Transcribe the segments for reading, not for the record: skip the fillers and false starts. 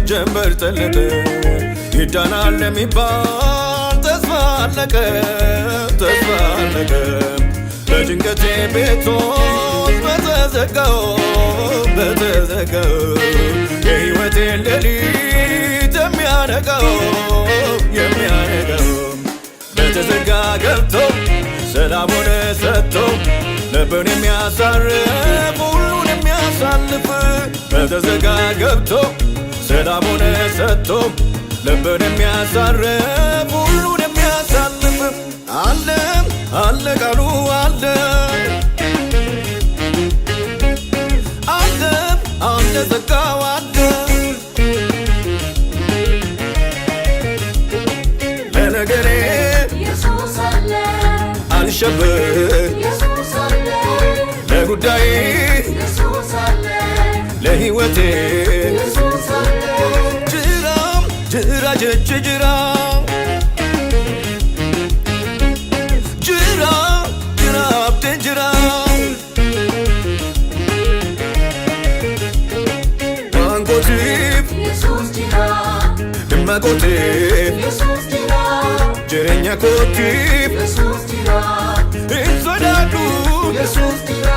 ጀንበር ጠለቀ ይዳናል ለሚባል ተስፋ አለቀ በጭንቀቴ ቤቶች በተዘጋው የሕይወቴን ሌሊት የሚያነጋው በተዘጋ ገብቶ ሰላሙን ሰጥቶ ልብን የሚያሳርፍ ሁሉን የሚያሳልፍ በተዘጋ ገብቶ ሰላሙን ሰጥቶ ልብን የሚያሳርፍ ሁሉን የሚያሳልፍ አለ ቃሉ አለ ጸጋው ለነገሬ ኢየሱስ አለ አልሸበር ኢየሱስ አለ ለጉዳዬ ኢየሱስ አለ ለሕይወቴ ኢየሱስ አለ ጅራ አብቴን ጅራ ዋንጎቲፍ ኢየሱስ ጅራ ድመጎቲፍ ኢየሱስ ጅራ ጅሬኛ ኮቲፍ ኢየሱስ ጅራ እንሶዳዱ ኢየሱስ ጅራ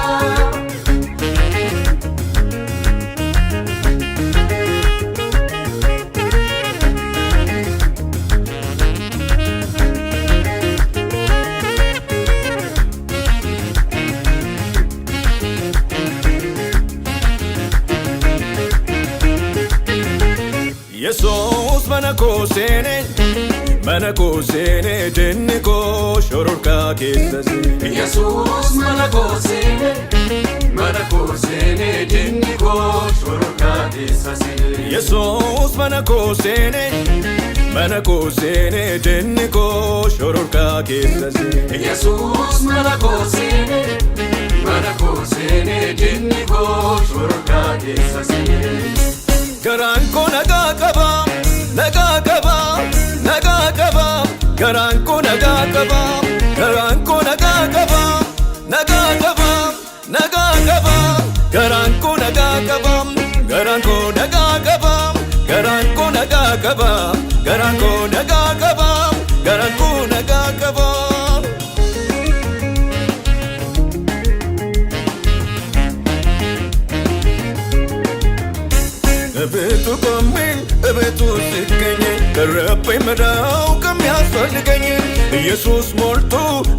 ኢየሱስ መነኮሴኔ ድንኮ ሾሮርካ ኬሰሴ ኢየሱስ መነኮሴኔ ድንኮ ሾሮርካ ኬሰሴ ኢየሱስ መነኮሴኔ ድንኮ ሾሮርካ ኬሰሴ ኢየሱስ መነኮሴኔ ድንኮ ሾሮርካ ኬሰሴ ገራንኮ ነጋ ቀባ ገራንኮ ነጋ ቀባ ገራንኮ ነጋ ቀባ ገራንኮ ነጋ ቀባ እቤቱ ቆሜ እቤቱ ስገኝ ቀረበኝ መዳው ከሚያስፈልገኝ ኢየሱስ ሞልቶ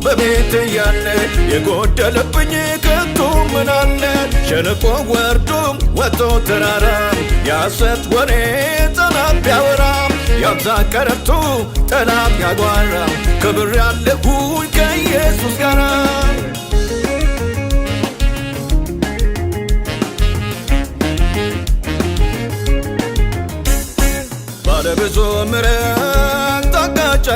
በቤት ያለ የጎደለብኝ ከቶ ምን አለ ሸለቆ ወርዶ ወጥቶ ተራራ ያሰት ወሬ ጠላት ቢያወራ ያብዛ ቀረቱ ጠላት ያጓራ ክብር ያለሁኝ ከኢየሱስ ጋር ባለብዙ ምሕረት ታጋች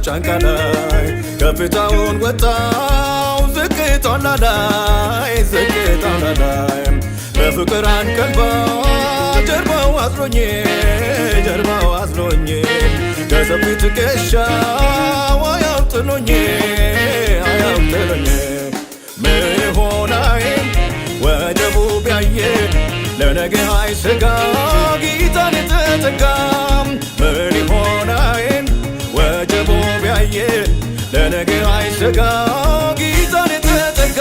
አንቃዳይ ከፍታውን ወጣው ዝቅታውን ላይ በፍቅር አንቀልባ ጀርባው አዝሎኝ ከሰፊ ትከሻ አያውጥሎኝ ምን ሆናይ ወጀቡ ቢያየ ለነገ አይሰጋ ጌታን ተጠጋ ምን ሆናይን ወጀቡ ቢያየ ለነገ አይሰጋ ጌታን ተጠጋ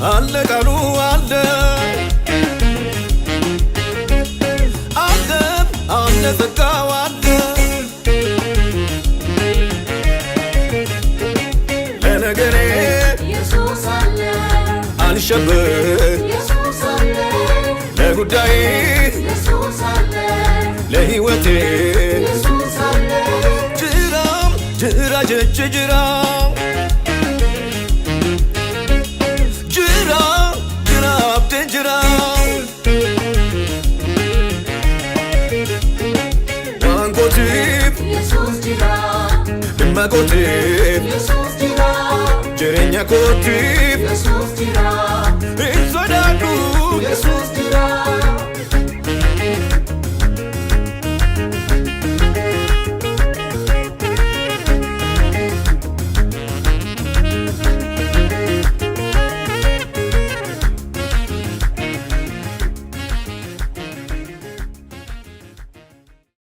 አለ ቃሉ አለ ጸጋው ለነገሬ ኢየሱስ አለ አልሸበር ለጉዳዬ ኢየሱስ አለ ለሕይወቴ ኢየሱስ አለ ጅራ አብቴን ጅራ ዋንጎቲፍ ኢየሱስ ጅራ ድመጎቲፍ ኢየሱስ ጅራ jireenya kootiif Yesuus jira hin sodaadhu